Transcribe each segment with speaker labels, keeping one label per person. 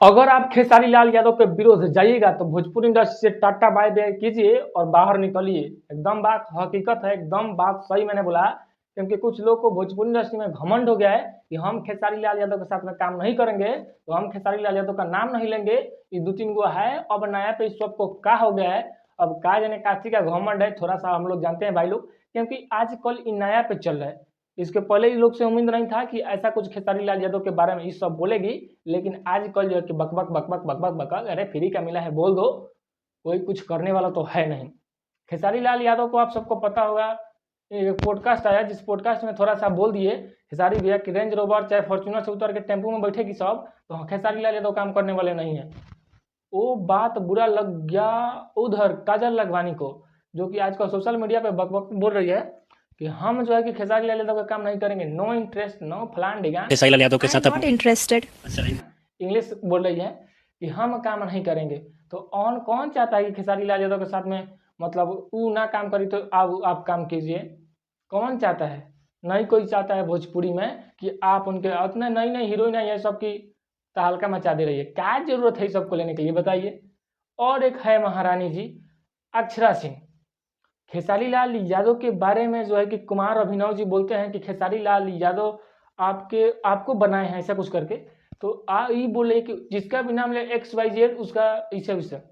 Speaker 1: अगर आप खेसारी लाल यादव के विरोध जाइएगा तो भोजपुरी इंडस्ट्री से टाटा बाय बाय कीजिए और बाहर निकलिए। एकदम बात हकीकत है, एकदम बात सही मैंने बोला। क्योंकि कुछ लोग को भोजपुरी इंडस्ट्री में घमंड हो गया है कि हम खेसारी लाल यादव के साथ में काम नहीं करेंगे, तो हम खेसारी लाल यादव का नाम नहीं लेंगे। ये 2-3 गो है, अब नया पे इस सबको क्या हो गया है, अब का जाने काची का घमंड है, थोड़ा सा हम लोग जानते हैं भाई लोग। क्योंकि आजकल ये नया पे चल रहा है। इसके पहले ही लोग से उम्मीद नहीं था कि ऐसा कुछ खेसारी लाल यादव के बारे में ये सब बोलेगी। लेकिन आजकल जो है कि बक बक बक बक बक बक बक अरे फ्री का मिला है बोल दो, कोई कुछ करने वाला तो है नहीं। खेसारी लाल यादव को आप सबको पता होगा, एक पॉडकास्ट आया जिस पॉडकास्ट में थोड़ा सा बोल दिए खेसारी भैया की रेंज रोवर चाहे फॉर्चूनर से उतर के टेम्पो में बैठेगी सब, तो खेसारी लाल यादव काम करने वाले नहीं है। वो बात बुरा लग गया उधर काजल लखवानी को, जो कि आजकल सोशल मीडिया पे बक बक बोल रही है कि हम जो है कि खेसारी लाल यादव का काम नहीं करेंगे, नो इंटरेस्ट, नो फलान डिगान।
Speaker 2: खेसारी लाल यादव के साथ
Speaker 1: नॉट इंटरेस्टेड, इंग्लिश बोल रही है कि हम काम नहीं करेंगे। तो कौन चाहता है कि खेसारी लाल यादव के साथ में मतलब वो ना काम करी तो आप काम कीजिए। कौन चाहता है? नहीं कोई चाहता है भोजपुरी में कि आप उनके उतने नई नई हीरोइन है ये सब की तहलका मचा दे रही है। क्या जरूरत है सबको लेने के लिए बताइए। और एक है महारानी जी अक्षरा सिंह। खेसारी लाल यादव के बारे में जो है कि कुमार अभिनव जी बोलते हैं कि खेसारी लाल यादव आपको बनाए हैं ऐसा कुछ करके। तो ये बोले कि जिसका भी नाम ले XYZ उसका इसे विषय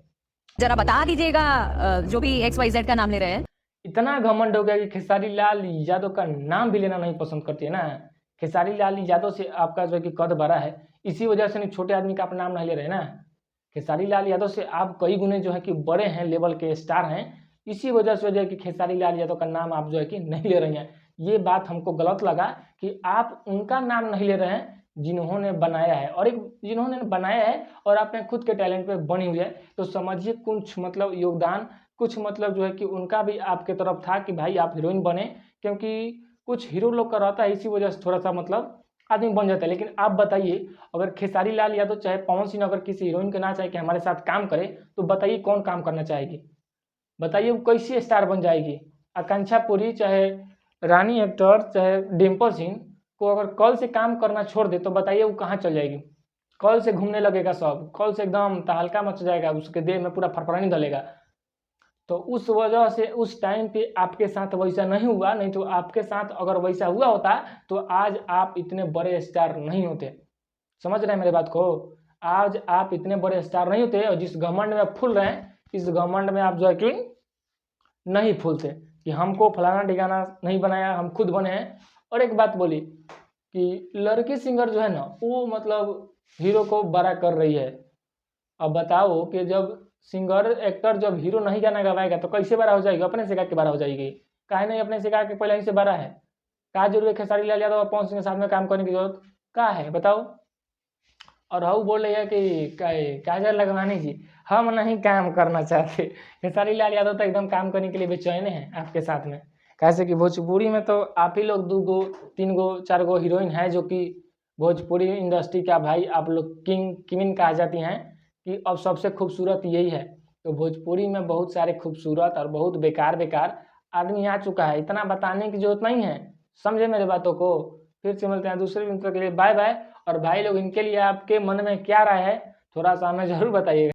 Speaker 3: जरा बता दीजिएगा जो भी XYZ का नाम ले रहे हैं।
Speaker 1: इतना घमंड हो गया कि खेसारी लाल यादव का नाम भी लेना नहीं पसंद करती है ना। खेसारी लाल यादव से आपका जो है कि कद बड़ा है, इसी वजह से नहीं छोटे आदमी का आप नाम नहीं ले रहे ना। खेसारी लाल यादव से आप कई गुने जो है कि बड़े हैं, लेवल के स्टार हैं, इसी वजह से जो है कि खेसारी लाल यादव का नाम आप जो है कि नहीं ले रही हैं। ये बात हमको गलत लगा कि आप उनका नाम नहीं ले रहे हैं जिन्होंने बनाया है, और एक जिन्होंने बनाया है और अपने खुद के टैलेंट पे बनी हुई है, तो समझिए कुछ मतलब योगदान, कुछ मतलब जो है कि उनका भी आपके तरफ था कि भाई आप हीरोइन बने। क्योंकि कुछ हीरो लोग का रहता है, इसी वजह से थोड़ा सा मतलब आदमी बन जाता है। लेकिन आप बताइए, अगर खेसारी लाल यादव चाहे पवन सिंह अगर किसी हीरोइन के ना चाहे कि हमारे साथ काम करे, तो बताइए कौन काम करना चाहेगी? बताइए वो कैसी स्टार बन जाएगी? आकांक्षा पुरी चाहे रानी एक्टर चाहे डिम्पल सिंह को अगर कल से काम करना छोड़ दे तो बताइए वो कहाँ चल जाएगी? कल से घूमने लगेगा सब, कल से एकदम तहलका मच जाएगा, उसके देह में पूरा फरफरानी डलेगा। तो उस वजह से उस टाइम पे आपके साथ वैसा नहीं हुआ, नहीं तो आपके साथ अगर वैसा हुआ होता तो आज आप इतने बड़े स्टार नहीं होते। समझ रहे हैं मेरे बात को? आज आप इतने बड़े स्टार नहीं होते, और जिस घमंड में आप फूल रहे हैं, इस घमंड में आप जो है कि नहीं फूलते कि हमको फलाना ठिकाना नहीं बनाया, हम खुद बने हैं। और एक बात बोली कि लड़की सिंगर जो है ना वो मतलब हीरो को बड़ा कर रही है। अब बताओ कि जब सिंगर एक्टर जब हीरो नहीं गाना गवाएगा तो कैसे बड़ा हो जाएगी? अपने से गा के बड़ा हो जाएगी? काहे नहीं अपने से गा के पहले ही से बड़ा है? का जरूरत है खेसारी लाल यादव और पवन सिंह के साथ में काम करने की जरूरत का है बताओ? और हाउ बोल रही है कि काजल लखवानी जी हम नहीं काम करना चाहते। खेसारी लाल यादव तो एकदम काम करने के लिए बेचैन है आपके साथ में। कैसे कि भोजपुरी में तो आप ही लोग 2 गो 3 गो 4 गो हीरोइन है जो कि भोजपुरी इंडस्ट्री का भाई आप लोग किंग किमिन कहा जाती हैं कि अब सबसे खूबसूरत यही है। तो भोजपुरी में बहुत सारे खूबसूरत और बहुत बेकार बेकार आदमी आ चुका है, इतना बताने की जरूरत नहीं है। समझे मेरे बातों को? फिर से मिलते हैं दूसरे मित्रों के लिए, बाय बाय। और भाई लोग इनके लिए आपके मन में क्या राय है थोड़ा सा हमें जरूर बताइएगा।